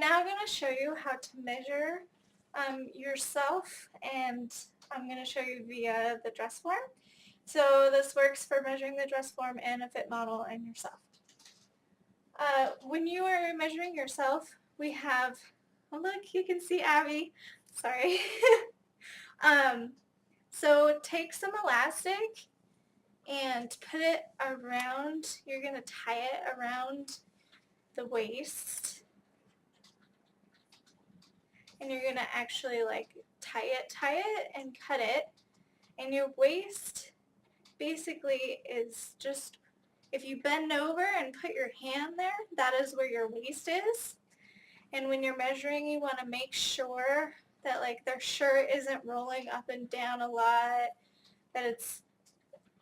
now I'm going to show you how to measure yourself, and I'm going to show you via the dress form. So this works for measuring the dress form and a fit model and yourself. When you are measuring yourself, we have, oh look, you can see Abby. Sorry. So take some elastic and put it around, you're going to tie it around the waist. And you're going to actually like tie it and cut it. And your waist basically is just, if you bend over and put your hand there, that is where your waist is. And when you're measuring, you want to make sure that like their shirt isn't rolling up and down a lot, that it's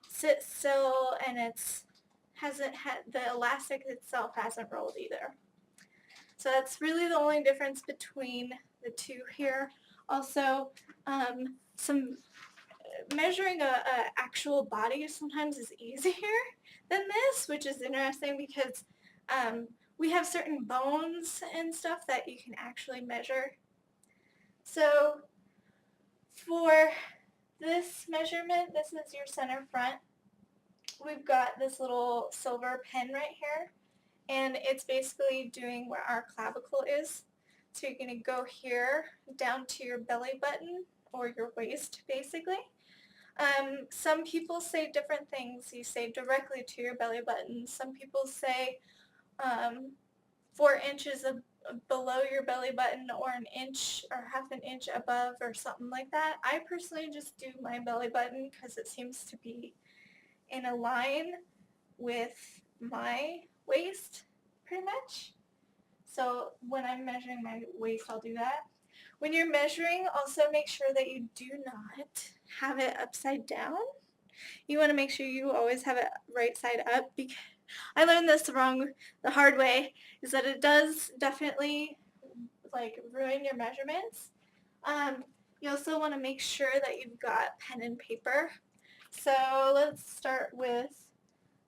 sits still and it's hasn't had the elastic itself hasn't rolled either. So that's really the only difference between the two here. Also, some measuring a actual body sometimes is easier than this, which is interesting because we have certain bones and stuff that you can actually measure. So for this measurement, this is your center front. We've got this little silver pen right here, and it's basically doing where our clavicle is. So you're going to go here down to your belly button or your waist basically. Some people say different things. You say directly to your belly button. Some people say 4 inches below your belly button, or an inch or half an inch above, or something like that. I personally just do my belly button because it seems to be in a line with my waist pretty much. So when I'm measuring my waist, I'll do that. When you're measuring, also make sure that you do not have it upside down. You want to make sure you always have it right side up, because I learned this the hard way, is that it does definitely like ruin your measurements. You also want to make sure that you've got pen and paper. So let's start with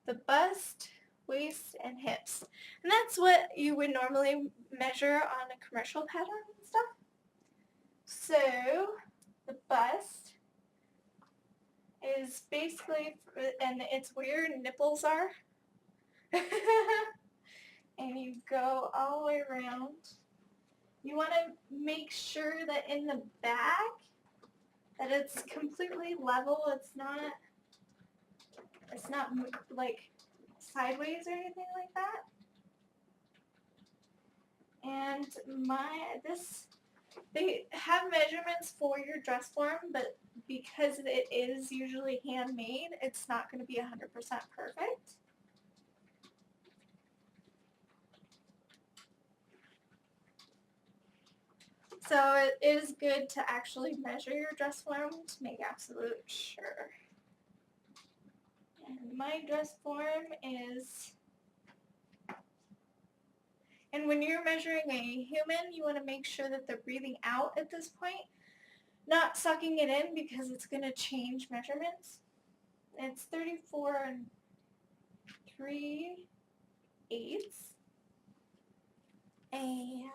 the bust, waist, and hips. And that's what you would normally measure on a commercial pattern and stuff. So the bust is basically, and it's where your nipples are. And you go all the way around. You want to make sure that in the back that it's completely level. It's not like sideways or anything like that. And they have measurements for your dress form, but because it is usually handmade, it's not going to be 100% perfect. So it is good to actually measure your dress form to make absolute sure. And my dress form is, and when you're measuring a human, you want to make sure that they're breathing out at this point, not sucking it in, because it's going to change measurements. It's 34 3/8. And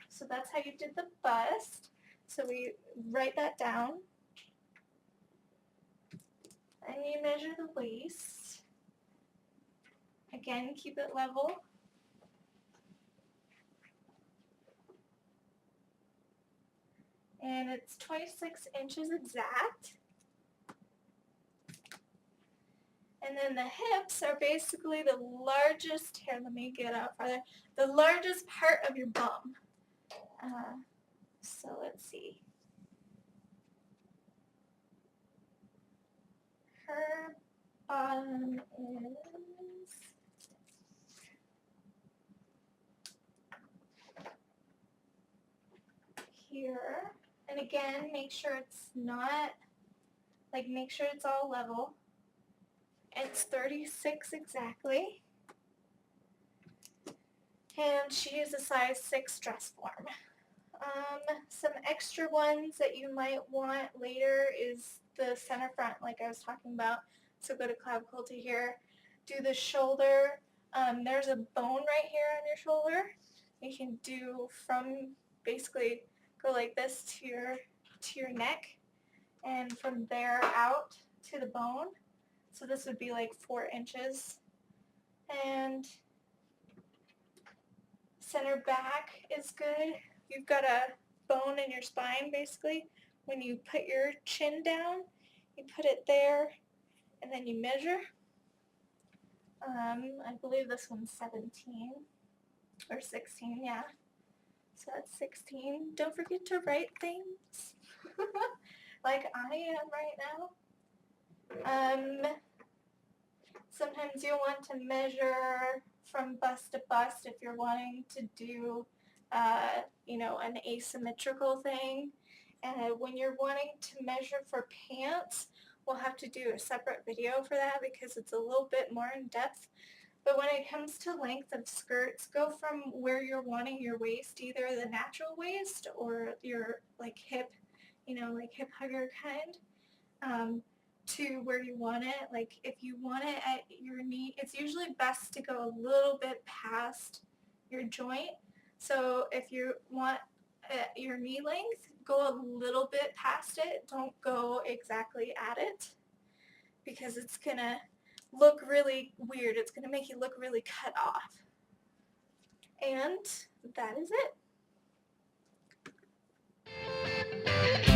so that's how you did the bust. So we write that down. And you measure the waist. Again, keep it level. And it's 26 inches exact. And then the hips are basically the largest, here let me get out farther, the largest part of your bum. So let's see. Her bottom is here. And again, make sure it's not, like make sure it's all level. It's 36 exactly. And she is a size 6 dress form. Some extra ones that you might want later is the center front, like I was talking about. So go to clavicle to here. Do the shoulder. There's a bone right here on your shoulder. You can do from basically go like this to your neck, and from there out to the bone. So this would be like 4 inches. And center back is good. You've got a bone in your spine basically. When you put your chin down, you put it there and then you measure. I believe this one's 17 or 16, yeah. So that's 16. Don't forget to write things like I am right now. Sometimes you'll want to measure from bust to bust if you're wanting to do, an asymmetrical thing. And when you're wanting to measure for pants, we'll have to do a separate video for that because it's a little bit more in depth. But when it comes to length of skirts, go from where you're wanting your waist, either the natural waist or your like hip, like hip hugger kind, to where you want it. Like if you want it at your knee, it's usually best to go a little bit past your joint. So if you want your knee length, go a little bit past it. Don't go exactly at it because it's going to look really weird. It's going to make you look really cut off. And that is it.